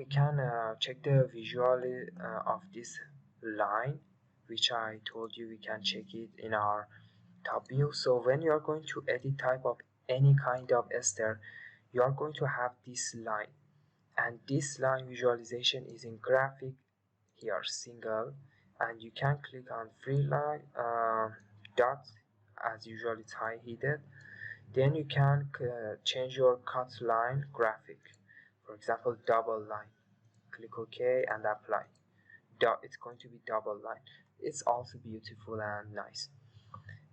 we can check the visual of this line, which I told you we can check it in our top view. So when you are going to edit type of any kind of ester, you are going to have this line, and this line visualization is in graphic here, single, and you can click on free line dot, as usual it's high headed. Then you can change your cut line graphic, for example double line. Click OK and apply. It's going to be double line. It's also beautiful and nice.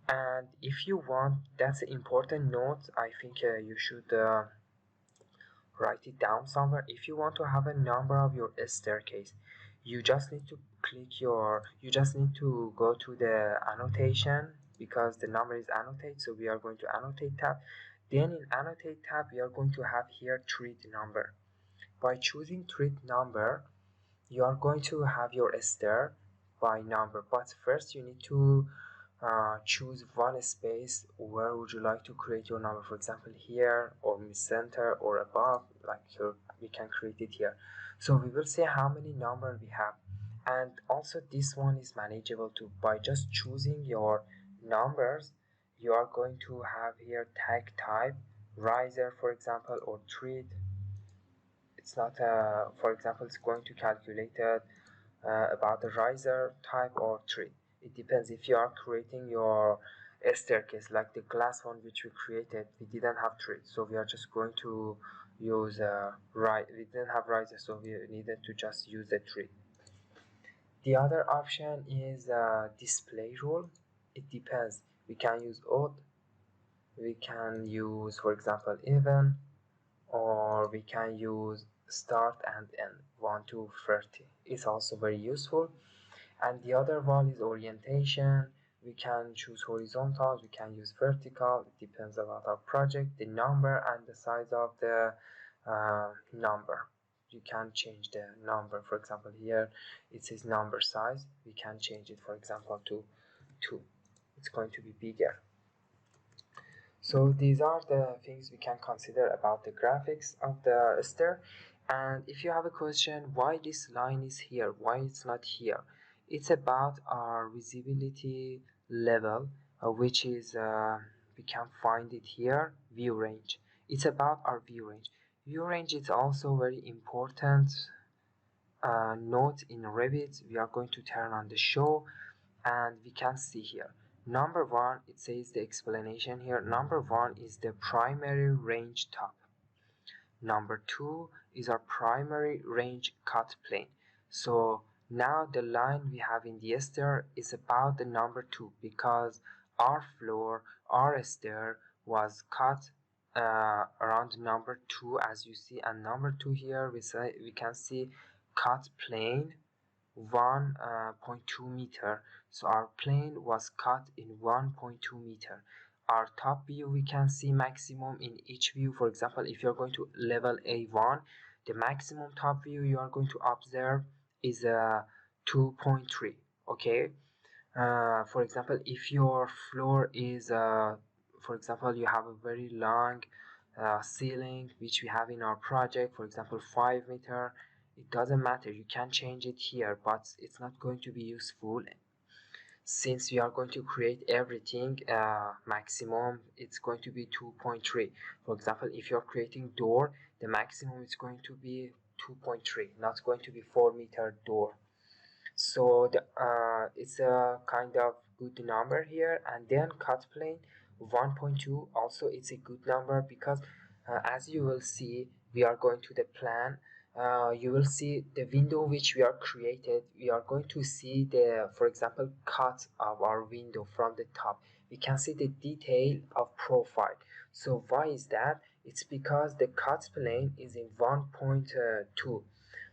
And if you want, that's an important note, I think you should write it down somewhere. If you want to have a number of your staircase, you just need to go to the annotation, because the number is annotate, so we are going to annotate tab. Then in annotate tab we are going to have here treat number. By choosing treat number, you are going to have your stair by number, but first you need to choose one space. Where would you like to create your number? For example here, or mid center, or above, like here we can create it here. So we will see how many number we have. And also this one is manageable too. By just choosing your numbers, you are going to have here tag type riser, for example, or treat. It's not for example it's going to calculate about the riser type or treat. It depends. If you are creating your staircase like the glass one which we created, we didn't have treat, so we are just going to use we didn't have riser, so we needed to just use the treat. The other option is display rule. It depends. We can use odd, we can use for example even, or we can use start and end 1 to 30. It's also very useful. And the other one is orientation. We can choose horizontal, we can use vertical. It depends about our project, the number and the size of the number. You can change the number. For example here it says number size, we can change it for example to 2. It's going to be bigger. So these are the things we can consider about the graphics of the stair. And if you have a question why this line is here, why it's not here, it's about our visibility level, which is we can find it here, view range. It's about our view range. View range is also very important note in Revit. We are going to turn on the show, and we can see here number 1, it says the explanation here. Number 1 is the primary range top. Number 2 is our primary range cut plane. So now the line we have in the stair is about the number 2, because our floor, our stair was cut around number 2, as you see. And number 2 here we can see cut plane 1.2 meter. So our plane was cut in 1.2 meter. Our top view, we can see maximum in each view. For example, if you're going to level A1, the maximum top view you are going to observe is 2.3. okay. For example, if your floor is for example you have a very long ceiling, which we have in our project, for example 5 meter, it doesn't matter, you can change it here, but it's not going to be useful since we are going to create everything. Maximum it's going to be 2.3. For example, if you're creating door, the maximum is going to be 2.3, not going to be 4 meter door. So it's a kind of good number here. And then cut plane 1.2, also it's a good number, because as you will see, we are going to the plan. You will see the window which we are created. We are going to see the, for example, cut of our window from the top. We can see the detail of profile. So why is that? It's because the cut plane is in 1.2.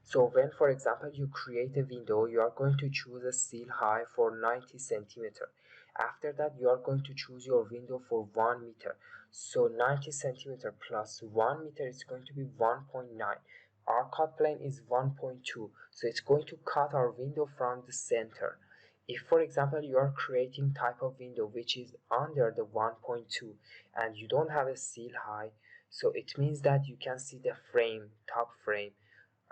So when, for example, you create a window, you are going to choose a seal height for 90 centimeter. After that, you are going to choose your window for 1 meter. So 90 centimeter plus 1 meter is going to be 1.9. Our cut plane is 1.2, so it's going to cut our window from the center. If, for example, you are creating type of window which is under the 1.2 and you don't have a seal height, so it means that you can see the frame, top frame,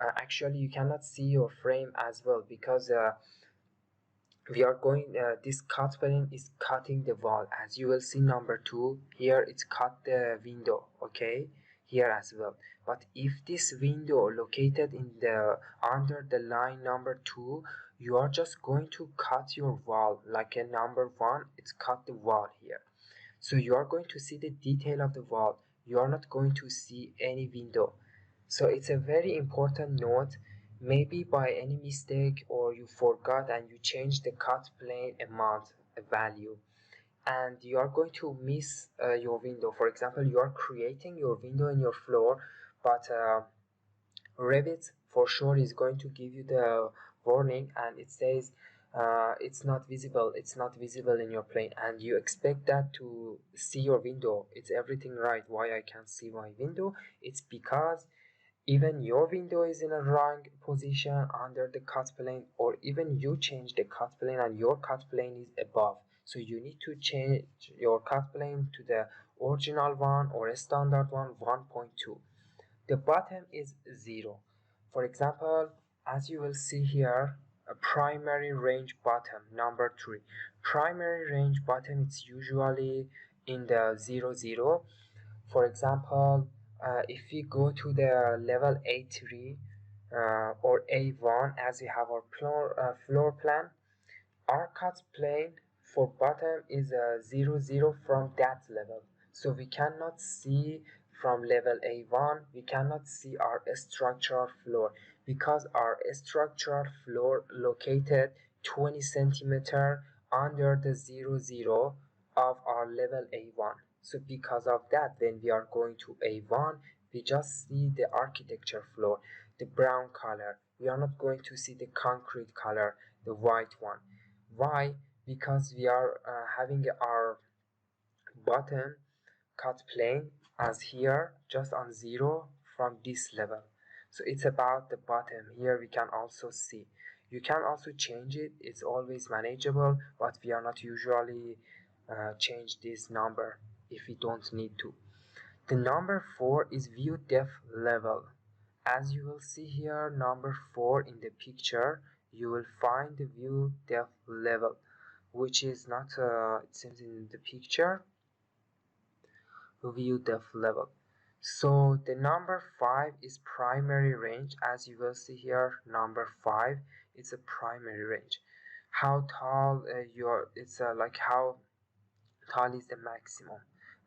actually you cannot see your frame as well, because we are going this cut plane is cutting the wall. As you will see, number 2 here, it's cut the window, okay, here as well. But if this window located in the under the line number 2, you are just going to cut your wall like a number 1, it's cut the wall here. So you are going to see the detail of the wall, you are not going to see any window. So it's a very important note. Maybe by any mistake or you forgot and you change the cut plane amount, a value, and you are going to miss your window. For example, you are creating your window in your floor, but Revit for sure is going to give you the warning, and it says it's not visible, it's not visible in your plane, and you expect that to see your window. It's everything right. Why I can't see my window? It's because even your window is in a wrong position under the cut plane, or even you change the cut plane and your cut plane is above. So you need to change your cut plane to the original one or a standard one, 1.2. The bottom is 0. For example, as you will see here, a primary range bottom number 3. Primary range bottom, it's usually in the 0 0. For example, if we go to the level A3 or A1, as we have our floor plan, our cut plane for bottom is 0 0 from that level. So we cannot see from level A1, we cannot see our structural floor, because our structural floor located 20 centimeter under the 0 0 of our level A1. So because of that, when we are going to A1, we just see the architecture floor, the brown color. We are not going to see the concrete color, the white one. Why? Because we are having our bottom cut plane as here, just on 0 from this level. So it's about the bottom. Here we can also see. You can also change it, it's always manageable, but we are not usually change this number if we don't need to. The number 4 is view depth level. As you will see here, number 4 in the picture, you will find the view depth level, which is not, it seems in the picture, view depth level. So the number 5 is primary range. As you will see here, number 5 is a primary range. How tall it's like how tall is the maximum.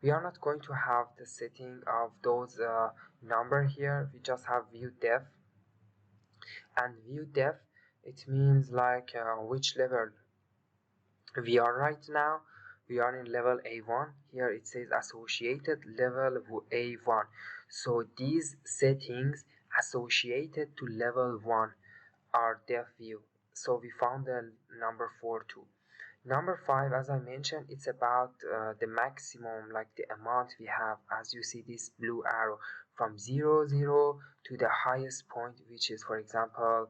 We are not going to have the setting of those number here. We just have view depth, and view depth, it means like which level we are right now. We are in level A1. Here it says associated level A1. So these settings associated to level 1 are depth view. So we found the number 4 too. Number 5, as I mentioned, it's about the maximum, like the amount we have. As you see this blue arrow, from 0 0 to the highest point, which is, for example,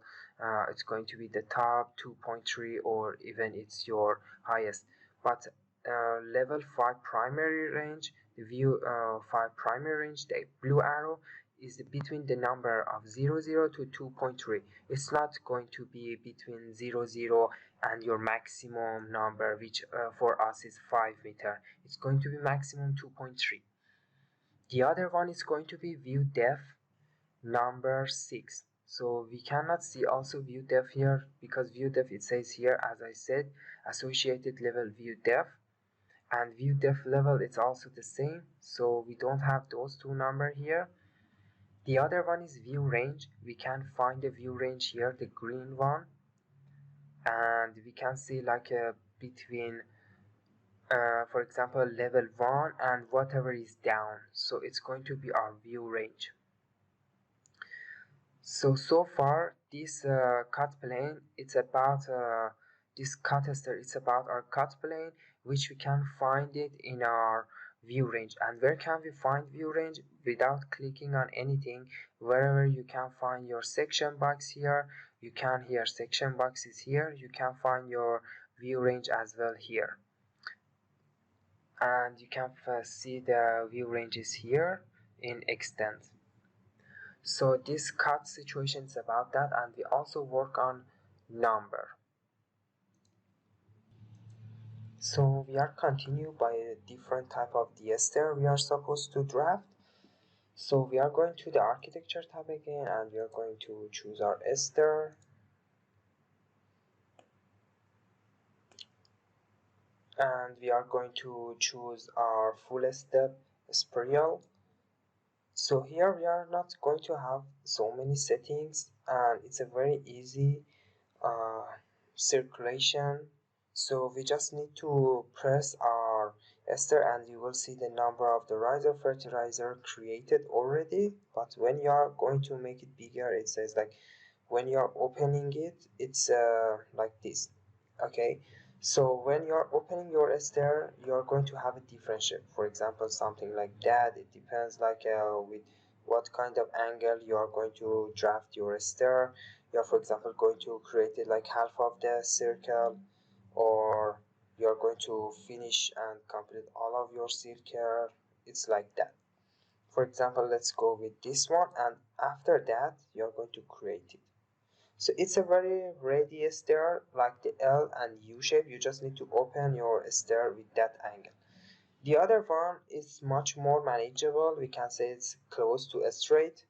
it's going to be the top 2.3, or even it's your highest. But level 5 primary range, the view 5 primary range, the blue arrow is between the number of 0 0 to 2.3. It's not going to be between 0 0 and your maximum number, which for us is 5 meter. It's going to be maximum 2.3. The other one is going to be view depth number 6. So we cannot see also view depth here, because view depth, it says here, as I said, associated level view depth, and view depth level, it's also the same. So we don't have those two number here. The other one is view range. We can find the view range here, the green one, and we can see like between for example level 1 and whatever is down. So it's going to be our view range. So far this cut plane, it's about this cataster, it's about our cut plane, which we can find it in our view range. And where can we find view range? Without clicking on anything, wherever you can find your section box here, you can here section boxes here, you can find your view range as well here, and you can see the view ranges here in extent. So this cut situation is about that, and we also work on number. So we are continue by a different type of diester we are supposed to draft. So we are going to the architecture tab again, and we are going to choose our ester, and we are going to choose our full step spiral. So here we are not going to have so many settings, and it's a very easy uh, circulation. So we just need to press our ester, and you will see the number of the riser fertilizer created already. But when you are going to make it bigger, it says like when you are opening it, it's like this. Okay, so when you are opening your ester, you are going to have a different shape. For example, something like that. It depends like with what kind of angle you are going to draft your ester. You're, for example, going to create it like half of the circle, or you're going to finish and complete all of your circle. It's like that. For example, let's go with this one, and after that you're going to create it. So it's a very radius stair like the L and U shape. You just need to open your stair with that angle. The other one is much more manageable. We can say it's close to a straight.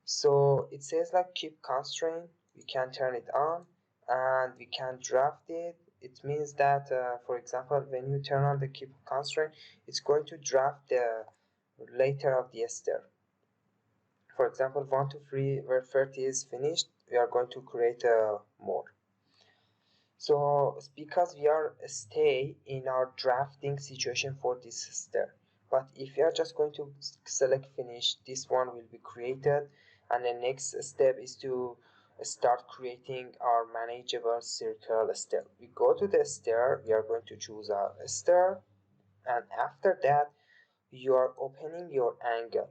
So it says like keep constraint. We can turn it on, and we can draft it. It means that for example, when you turn on the keep constraint, it's going to draft the later of the stair. For example, 1 to 3 where 30 is finished, we are going to create more. So because we are stay in our drafting situation for this step, but if you are just going to select finish, this one will be created, and the next step is to start creating our manageable circle step. We go to the stair, we are going to choose our stair, and after that you are opening your angle.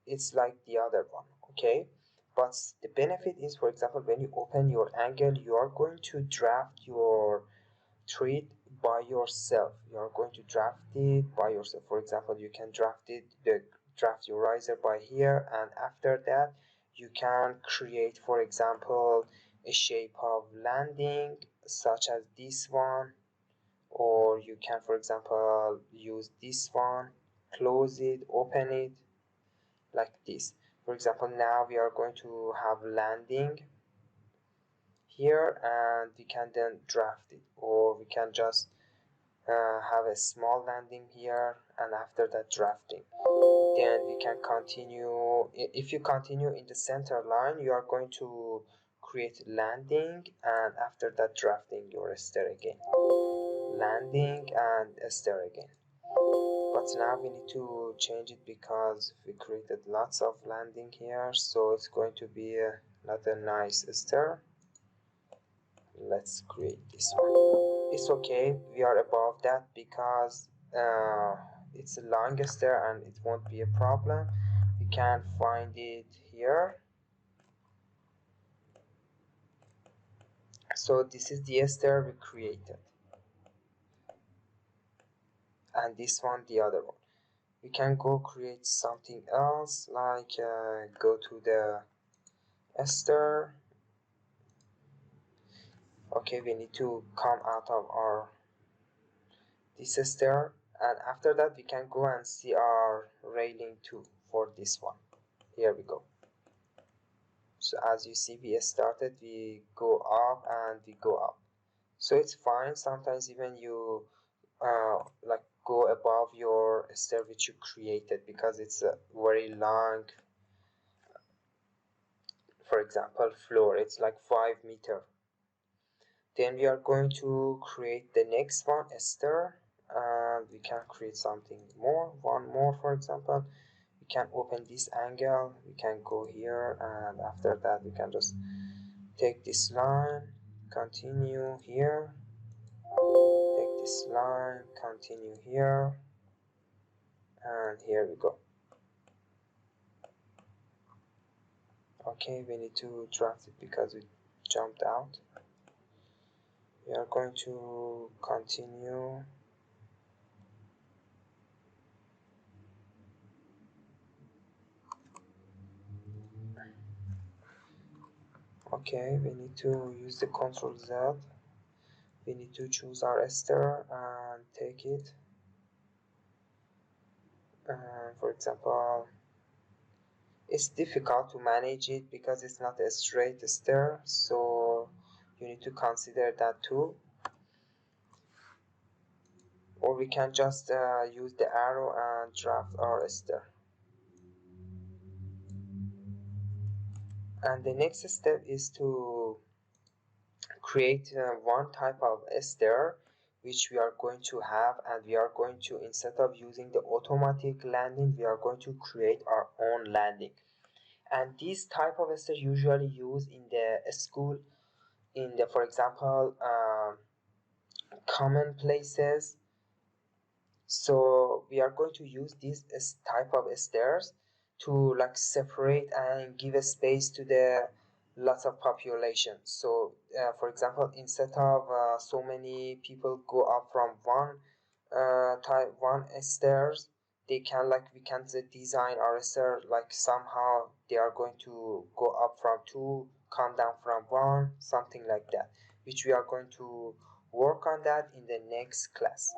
It's like the other one, okay? But the benefit is, for example, when you open your angle, you are going to draft your treat by yourself. You are going to draft it by yourself. For example, you can draft your riser by here, and after that you can create, for example, a shape of landing such as this one, or you can, for example, use this one, close it, open it, like this. For example, now we are going to have landing here, and we can then draft it, or we can just have a small landing here, and after that drafting. Then we can continue. If you continue in the center line, you are going to create landing, and after that drafting your stair again, landing and stair again. But now we need to change it because we created lots of landing here, so it's going to be not a nice stair. Let's create this one. It's okay, we are above that because it's the longest stair and it won't be a problem. We can find it here. So this is the stair we created, and this one the other one. We can go create something else, like go to the stair. Okay, we need to come out of our this stair, and after that we can go and see our railing too for this one. Here we go. So as you see, we started, we go up and we go up, so it's fine. Sometimes even you like go above your stair which you created because it's a very long, for example, floor. It's like 5 meters. Then we are going to create the next one, stair, and we can create something more, one more. For example, we can open this angle, we can go here, and after that we can just take this line, continue here, take this line, continue here, and here we go. Okay, we need to draft it because we jumped out. We are going to continue. Okay, we need to use the Ctrl Z. We need to choose our ester and take it. For example, it's difficult to manage it because it's not a straight stair, so you need to consider that too. Or we can just use the arrow and draft our stair. And the next step is to create one type of stair which we are going to have, and we are going to, instead of using the automatic landing, we are going to create our own landing. And this type of stair usually used in the school, in the, for example, common places. So we are going to use this type of stairs to like separate and give a space to the lots of population. So for example, instead of so many people go up from one stairs, they can, like, we can design our stair like somehow they are going to go up from two, come down from one, something like that, which we are going to work on that in the next class.